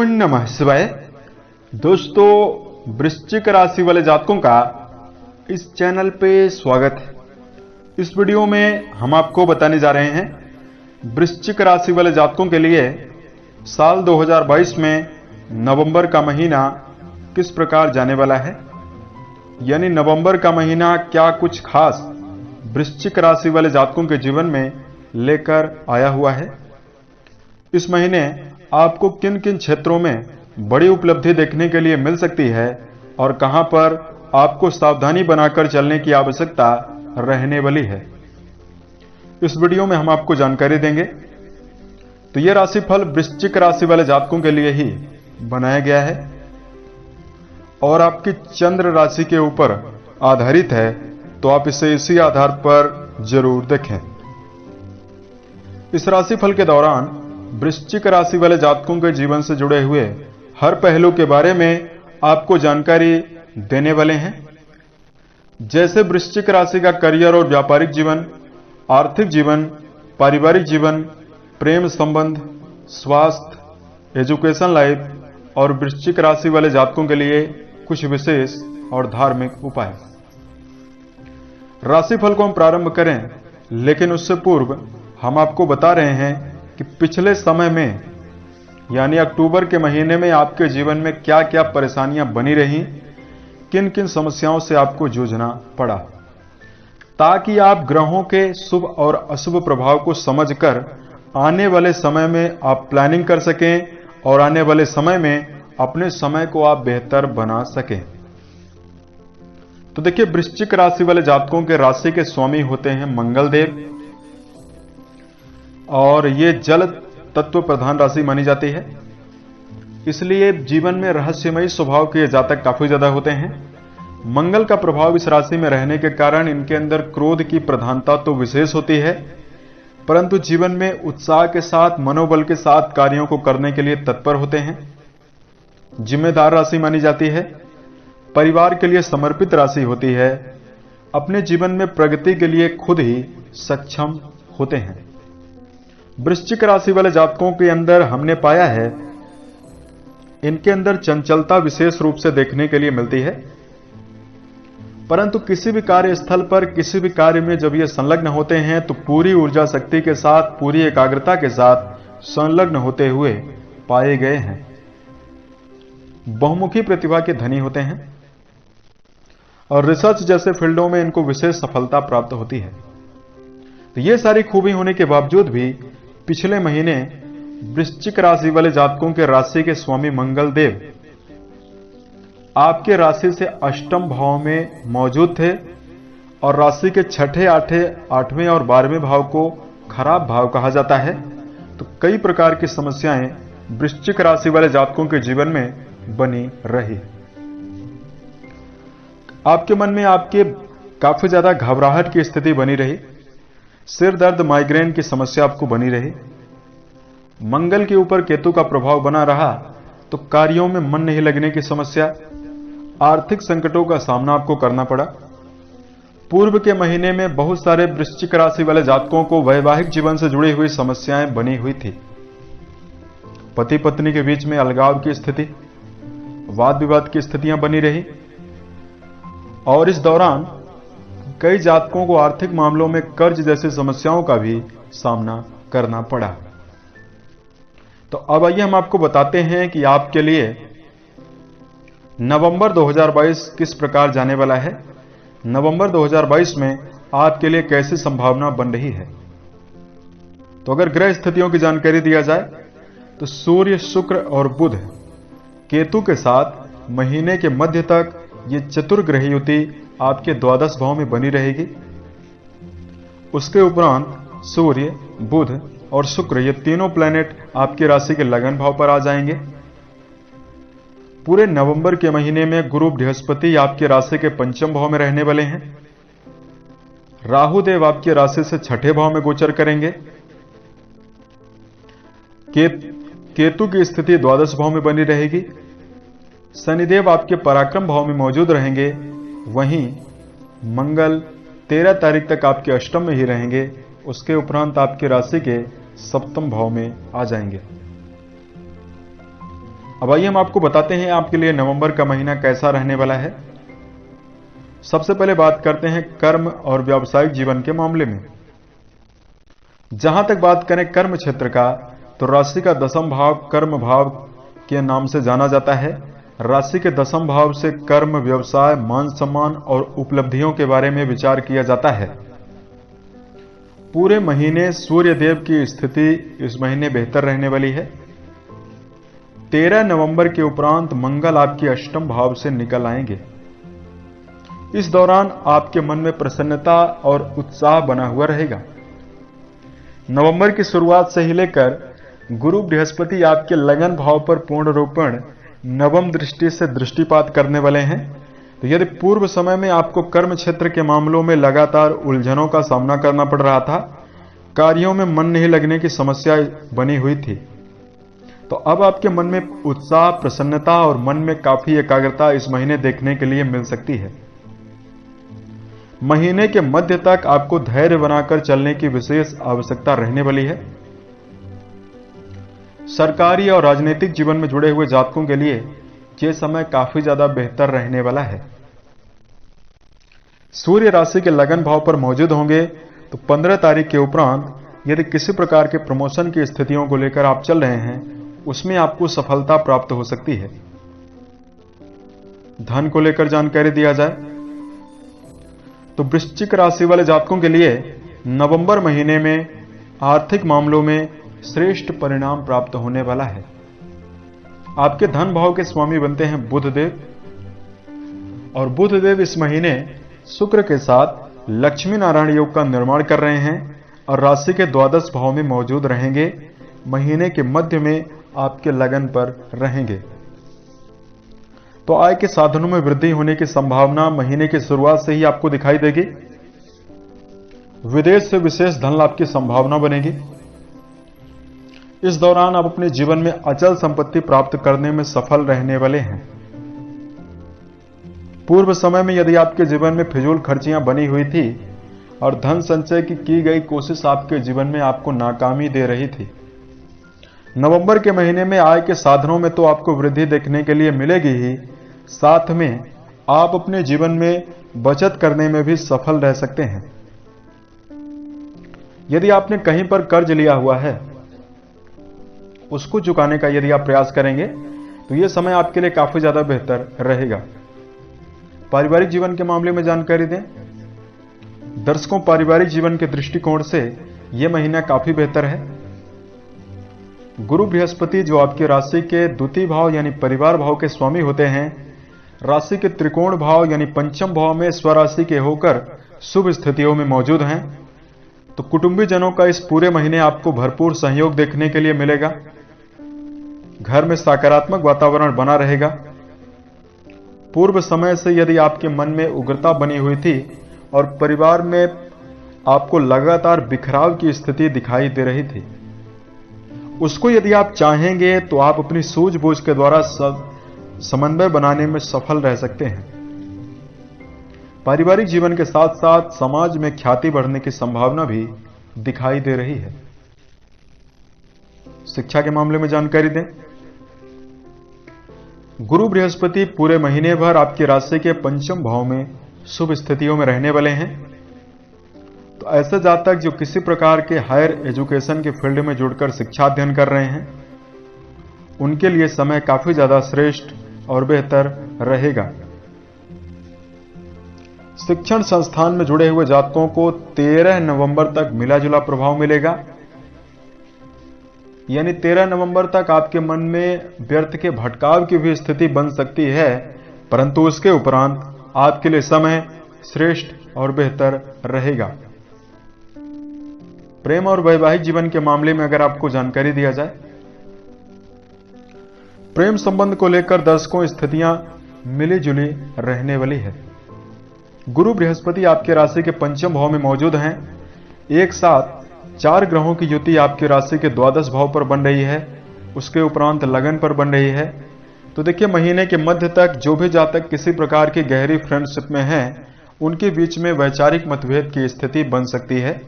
नमः शिवाय। दोस्तों, वृश्चिक राशि वाले जातकों का इस चैनल पे स्वागत है। इस वीडियो में हम आपको बताने जा रहे हैं वृश्चिक राशि वाले जातकों के लिए साल 2022 में नवंबर का महीना किस प्रकार जाने वाला है। यानी नवंबर का महीना क्या कुछ खास वृश्चिक राशि वाले जातकों के जीवन में लेकर आया हुआ है। इस महीने आपको किन किन क्षेत्रों में बड़ी उपलब्धि देखने के लिए मिल सकती है और कहां पर आपको सावधानी बनाकर चलने की आवश्यकता रहने वाली है, इस वीडियो में हम आपको जानकारी देंगे। तो यह राशिफल वृश्चिक राशि वाले जातकों के लिए ही बनाया गया है और आपकी चंद्र राशि के ऊपर आधारित है, तो आप इसे इसी आधार पर जरूर देखें। इस राशिफल के दौरान वृश्चिक राशि वाले जातकों के जीवन से जुड़े हुए हर पहलू के बारे में आपको जानकारी देने वाले हैं। जैसे वृश्चिक राशि का करियर और व्यापारिक जीवन, आर्थिक जीवन, पारिवारिक जीवन, प्रेम संबंध, स्वास्थ्य, एजुकेशन लाइफ और वृश्चिक राशि वाले जातकों के लिए कुछ विशेष और धार्मिक उपाय। राशिफल को हम प्रारंभ करें, लेकिन उससे पूर्व हम आपको बता रहे हैं कि पिछले समय में यानी अक्टूबर के महीने में आपके जीवन में क्या क्या परेशानियां बनी रही, किन किन समस्याओं से आपको जूझना पड़ा, ताकि आप ग्रहों के शुभ और अशुभ प्रभाव को समझकर आने वाले समय में आप प्लानिंग कर सकें और आने वाले समय में अपने समय को आप बेहतर बना सकें। तो देखिए, वृश्चिक राशि वाले जातकों के राशि के स्वामी होते हैं मंगल देव और ये जल तत्व प्रधान राशि मानी जाती है। इसलिए जीवन में रहस्यमयी स्वभाव के जातक काफी ज्यादा होते हैं। मंगल का प्रभाव इस राशि में रहने के कारण इनके अंदर क्रोध की प्रधानता तो विशेष होती है, परंतु जीवन में उत्साह के साथ, मनोबल के साथ कार्यों को करने के लिए तत्पर होते हैं। जिम्मेदार राशि मानी जाती है। परिवार के लिए समर्पित राशि होती है। अपने जीवन में प्रगति के लिए खुद ही सक्षम होते हैं। वृश्चिक राशि वाले जातकों के अंदर हमने पाया है इनके अंदर चंचलता विशेष रूप से देखने के लिए मिलती है, परंतु किसी भी कार्यस्थल पर, किसी भी कार्य में जब ये संलग्न होते हैं तो पूरी ऊर्जा शक्ति के साथ, पूरी एकाग्रता के साथ संलग्न होते हुए पाए गए हैं। बहुमुखी प्रतिभा के धनी होते हैं और रिसर्च जैसे फील्डों में इनको विशेष सफलता प्राप्त होती है। तो ये सारी खूबी होने के बावजूद भी पिछले महीने वृश्चिक राशि वाले जातकों के राशि के स्वामी मंगल देव आपके राशि से अष्टम भाव में मौजूद थे और राशि के छठे, आठवें और 12वें भाव को खराब भाव कहा जाता है। तो कई प्रकार की समस्याएं वृश्चिक राशि वाले जातकों के जीवन में बनी रही। आपके मन में आपके काफी ज्यादा घबराहट की स्थिति बनी रही। सिर दर्द, माइग्रेन की समस्या आपको बनी रही। मंगल के ऊपर केतु का प्रभाव बना रहा तो कार्यों में मन नहीं लगने की समस्या, आर्थिक संकटों का सामना आपको करना पड़ा। पूर्व के महीने में बहुत सारे वृश्चिक राशि वाले जातकों को वैवाहिक जीवन से जुड़ी हुई समस्याएं बनी हुई थी। पति पत्नी के बीच में अलगाव की स्थिति, वाद विवाद की स्थितियां बनी रही और इस दौरान कई जातकों को आर्थिक मामलों में कर्ज जैसी समस्याओं का भी सामना करना पड़ा। तो अब आइए हम आपको बताते हैं कि आपके लिए नवंबर 2022 किस प्रकार जाने वाला है। नवंबर 2022 में आपके लिए कैसी संभावना बन रही है। तो अगर ग्रह स्थितियों की जानकारी दिया जाए तो सूर्य, शुक्र और बुध केतु के साथ महीने के मध्य तक ये चतुर्ग्रही युति आपके द्वादश भाव में बनी रहेगी। उसके उपरांत सूर्य, बुध और शुक्र ये तीनों प्लैनेट आपकी राशि के लगन भाव पर आ जाएंगे। पूरे नवंबर के महीने में गुरु बृहस्पति आपकी राशि के पंचम भाव में रहने वाले हैं। राहु देव आपकी राशि से छठे भाव में गोचर करेंगे। केतु की स्थिति द्वादश भाव में बनी रहेगी। शनिदेव आपके पराक्रम भाव में मौजूद रहेंगे। वहीं मंगल 13 तारीख तक आपके अष्टम में ही रहेंगे। उसके उपरांत आपकी राशि के सप्तम भाव में आ जाएंगे। अब आइए हम आपको बताते हैं आपके लिए नवंबर का महीना कैसा रहने वाला है। सबसे पहले बात करते हैं कर्म और व्यावसायिक जीवन के मामले में। जहां तक बात करें कर्म क्षेत्र का, तो राशि का दसम भाव कर्म भाव के नाम से जाना जाता है। राशि के दसम भाव से कर्म, व्यवसाय, मान सम्मान और उपलब्धियों के बारे में विचार किया जाता है। पूरे महीने सूर्य देव की स्थिति इस महीने बेहतर रहने वाली है। 13 नवंबर के उपरांत मंगल आपके अष्टम भाव से निकल आएंगे। इस दौरान आपके मन में प्रसन्नता और उत्साह बना हुआ रहेगा। नवंबर की शुरुआत से ही लेकर गुरु बृहस्पति आपके लगन भाव पर पूर्ण रूपेण नवम दृष्टि से दृष्टिपात करने वाले हैं। तो यदि पूर्व समय में आपको कर्म क्षेत्र के मामलों में लगातार उलझनों का सामना करना पड़ रहा था, कार्यों में मन नहीं लगने की समस्या बनी हुई थी, तो अब आपके मन में उत्साह, प्रसन्नता और मन में काफी एकाग्रता इस महीने देखने के लिए मिल सकती है। महीने के मध्य तक आपको धैर्य बनाकर चलने की विशेष आवश्यकता रहने वाली है। सरकारी और राजनीतिक जीवन में जुड़े हुए जातकों के लिए यह समय काफी ज्यादा बेहतर रहने वाला है। सूर्य राशि के लगन भाव पर मौजूद होंगे, तो 15 तारीख के उपरांत यदि किसी प्रकार के प्रमोशन की स्थितियों को लेकर आप चल रहे हैं, उसमें आपको सफलता प्राप्त हो सकती है। धन को लेकर जानकारी दिया जाए तो वृश्चिक राशि वाले जातकों के लिए नवंबर महीने में आर्थिक मामलों में श्रेष्ठ परिणाम प्राप्त होने वाला है। आपके धन भाव के स्वामी बनते हैं बुध देव, और बुध देव इस महीने शुक्र के साथ लक्ष्मी नारायण योग का निर्माण कर रहे हैं और राशि के द्वादश भाव में मौजूद रहेंगे। महीने के मध्य में आपके लगन पर रहेंगे, तो आय के साधनों में वृद्धि होने की संभावना महीने की शुरुआत से ही आपको दिखाई देगी। विदेश से विशेष धन लाभ की संभावना बनेगी। इस दौरान आप अपने जीवन में अचल संपत्ति प्राप्त करने में सफल रहने वाले हैं। पूर्व समय में यदि आपके जीवन में फिजूल खर्चियां बनी हुई थी और धन संचय की गई कोशिश आपके जीवन में आपको नाकामी दे रही थी, नवंबर के महीने में आय के साधनों में तो आपको वृद्धि देखने के लिए मिलेगी ही, साथ में आप अपने जीवन में बचत करने में भी सफल रह सकते हैं। यदि आपने कहीं पर कर्ज लिया हुआ है, उसको चुकाने का यदि आप प्रयास करेंगे, तो यह समय आपके लिए काफी ज्यादा बेहतर रहेगा। पारिवारिक जीवन के मामले में जानकारी दें दर्शकों, पारिवारिक जीवन के दृष्टिकोण से यह महीना काफी बेहतर है। गुरु बृहस्पति जो आपकी राशि के द्वितीय भाव यानी परिवार भाव के स्वामी होते हैं, राशि के त्रिकोण भाव यानी पंचम भाव में स्वराशि के होकर शुभ स्थितियों में मौजूद हैं। तो कुटुंबी जनों का इस पूरे महीने आपको भरपूर सहयोग देखने के लिए मिलेगा। घर में सकारात्मक वातावरण बना रहेगा। पूर्व समय से यदि आपके मन में उग्रता बनी हुई थी और परिवार में आपको लगातार बिखराव की स्थिति दिखाई दे रही थी, उसको यदि आप चाहेंगे तो आप अपनी सूझबूझ के द्वारा समन्वय बनाने में सफल रह सकते हैं। पारिवारिक जीवन के साथ साथ समाज में ख्याति बढ़ने की संभावना भी दिखाई दे रही है। शिक्षा के मामले में जानकारी दें गुरु बृहस्पति पूरे महीने भर आपकी राशि के पंचम भाव में शुभ स्थितियों में रहने वाले हैं। तो ऐसे जातक जो किसी प्रकार के हायर एजुकेशन के फील्ड में जुड़कर शिक्षा अध्ययन कर रहे हैं, उनके लिए समय काफी ज्यादा श्रेष्ठ और बेहतर रहेगा। शिक्षण संस्थान में जुड़े हुए जातकों को 13 नवंबर तक मिला जुला प्रभाव मिलेगा, यानी 13 नवंबर तक आपके मन में व्यर्थ के भटकाव की भी स्थिति बन सकती है, परंतु उसके उपरांत आपके लिए समय श्रेष्ठ और बेहतर रहेगा। प्रेम और वैवाहिक जीवन के मामले में अगर आपको जानकारी दिया जाए, प्रेम संबंध को लेकर दर्शकों स्थितियां मिली जुली रहने वाली है। गुरु बृहस्पति आपके राशि के पंचम भाव में मौजूद हैं। एक साथ 4 ग्रहों की युति आपकी राशि के द्वादश भाव पर बन रही है, उसके उपरांत लगन पर बन रही है। तो देखिए, महीने के मध्य तक जो भी जातक किसी प्रकार की गहरी फ्रेंडशिप में हैं, उनके बीच में वैचारिक मतभेद की स्थिति बन सकती है।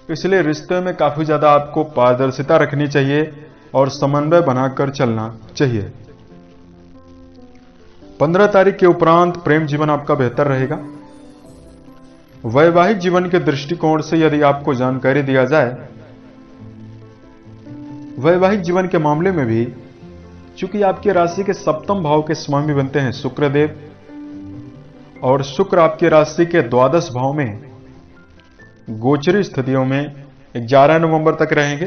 इसलिए रिश्ते में काफी ज्यादा आपको पारदर्शिता रखनी चाहिए और समन्वय बनाकर चलना चाहिए। 15 तारीख के उपरांत प्रेम जीवन आपका बेहतर रहेगा। वैवाहिक जीवन के दृष्टिकोण से यदि आपको जानकारी दिया जाए, वैवाहिक जीवन के मामले में भी चूंकि आपकी राशि के सप्तम भाव के स्वामी बनते हैं शुक्रदेव, और शुक्र आपकी राशि के द्वादश भाव में गोचरी स्थितियों में 11 नवंबर तक रहेंगे।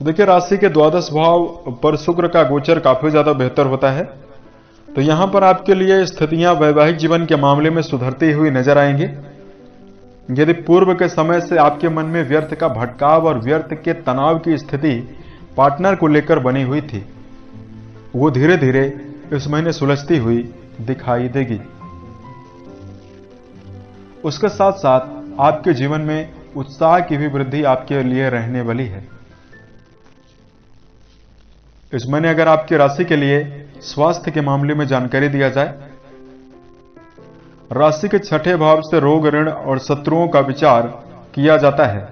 देखिए, राशि के द्वादश भाव पर शुक्र का गोचर काफी ज्यादा बेहतर होता है, तो यहां पर आपके लिए स्थितियां वैवाहिक जीवन के मामले में सुधरती हुई नजर आएंगी। यदि पूर्व के समय से आपके मन में व्यर्थ का भटकाव और व्यर्थ के तनाव की स्थिति पार्टनर को लेकर बनी हुई थी, वो धीरे धीरे इस महीने सुलझती हुई दिखाई देगी। उसके साथ साथ आपके जीवन में उत्साह की भी वृद्धि आपके लिए रहने वाली है। इस महीने अगर आपकी राशि के लिए स्वास्थ्य के मामले में जानकारी दिया जाए, राशि के छठे भाव से रोग, ऋण और शत्रुओं का विचार किया जाता है।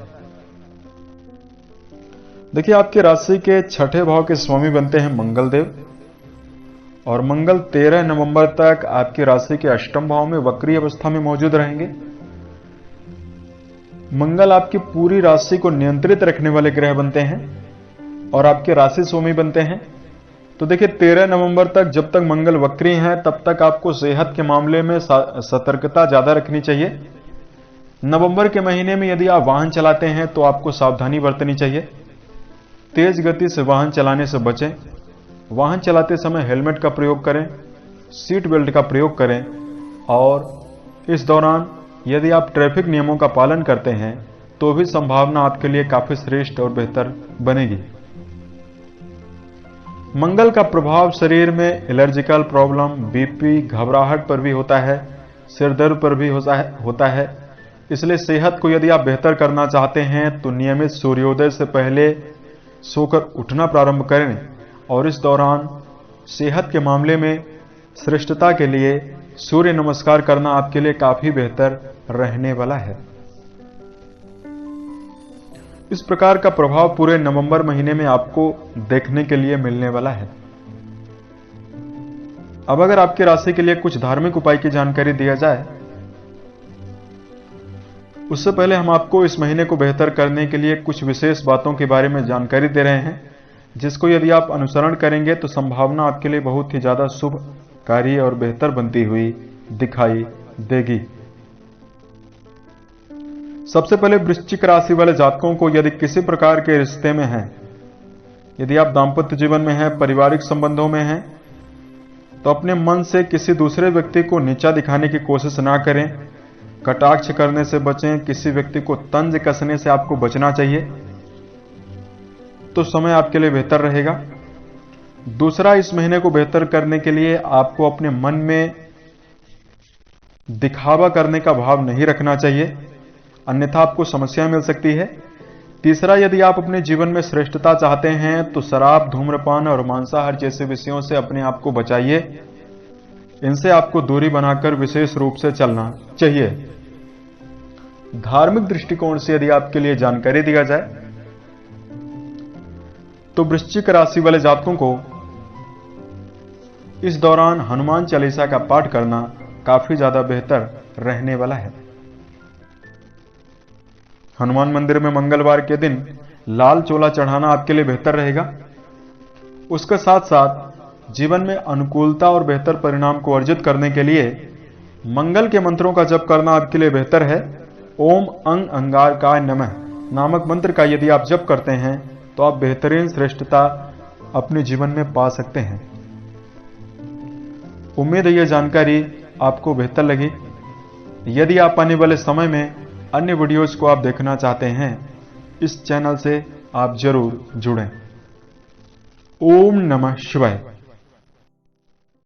देखिए, आपकी राशि के छठे भाव के स्वामी बनते हैं मंगल देव, और मंगल 13 नवंबर तक आपकी राशि के अष्टम भाव में वक्री अवस्था में मौजूद रहेंगे। मंगल आपकी पूरी राशि को नियंत्रित रखने वाले ग्रह बनते हैं और आपके राशि स्वामी बनते हैं। तो देखिए, 13 नवंबर तक जब तक मंगल वक्री हैं तब तक आपको सेहत के मामले में सतर्कता ज्यादा रखनी चाहिए। नवंबर के महीने में यदि आप वाहन चलाते हैं तो आपको सावधानी बरतनी चाहिए। तेज गति से वाहन चलाने से बचें। वाहन चलाते समय हेलमेट का प्रयोग करें, सीट बेल्ट का प्रयोग करें, और इस दौरान यदि आप ट्रैफिक नियमों का पालन करते हैं तो भी संभावना आपके लिए काफी श्रेष्ठ और बेहतर बनेगी। मंगल का प्रभाव शरीर में एलर्जिकल प्रॉब्लम, बीपी, घबराहट पर भी होता है, सिर दर्द पर भी होता है। इसलिए सेहत को यदि आप बेहतर करना चाहते हैं तो नियमित सूर्योदय से पहले सोकर उठना प्रारंभ करें, और इस दौरान सेहत के मामले में श्रेष्ठता के लिए सूर्य नमस्कार करना आपके लिए काफी बेहतर रहने वाला है। इस प्रकार का प्रभाव पूरे नवंबर महीने में आपको देखने के लिए मिलने वाला है। अब अगर आपकी राशि के लिए कुछ धार्मिक उपाय की जानकारी दिया जाए, उससे पहले हम आपको इस महीने को बेहतर करने के लिए कुछ विशेष बातों के बारे में जानकारी दे रहे हैं, जिसको यदि आप अनुसरण करेंगे तो संभावना आपके लिए बहुत ही ज्यादा शुभ कार्य और बेहतर बनती हुई दिखाई देगी। सबसे पहले वृश्चिक राशि वाले जातकों को यदि किसी प्रकार के रिश्ते में हैं, यदि आप दांपत्य जीवन में हैं, पारिवारिक संबंधों में हैं, तो अपने मन से किसी दूसरे व्यक्ति को नीचा दिखाने की कोशिश ना करें। कटाक्ष करने से बचें। किसी व्यक्ति को तंज कसने से आपको बचना चाहिए, तो समय आपके लिए बेहतर रहेगा। दूसरा, इस महीने को बेहतर करने के लिए आपको अपने मन में दिखावा करने का भाव नहीं रखना चाहिए, अन्यथा आपको समस्याएं मिल सकती है। तीसरा, यदि आप अपने जीवन में श्रेष्ठता चाहते हैं तो शराब, धूम्रपान और मांसाहार जैसे विषयों से अपने आप को बचाइए। इनसे आपको दूरी बनाकर विशेष रूप से चलना चाहिए। धार्मिक दृष्टिकोण से यदि आपके लिए जानकारी दिया जाए तो वृश्चिक राशि वाले जातकों को इस दौरान हनुमान चालीसा का पाठ करना काफी ज्यादा बेहतर रहने वाला है। हनुमान मंदिर में मंगलवार के दिन लाल चोला चढ़ाना आपके लिए बेहतर रहेगा। उसके साथ साथ जीवन में अनुकूलता और बेहतर परिणाम को अर्जित करने के लिए मंगल के मंत्रों का जप करना आपके लिए बेहतर है। ओम अंग अंगारकाय नमः नामक मंत्र का यदि आप जप करते हैं तो आप बेहतरीन श्रेष्ठता अपने जीवन में पा सकते हैं। उम्मीद है यह जानकारी आपको बेहतर लगी। यदि आप आने वाले समय में अन्य वीडियोज को आप देखना चाहते हैं, इस चैनल से आप जरूर जुड़ें। ओम नमः शिवाय।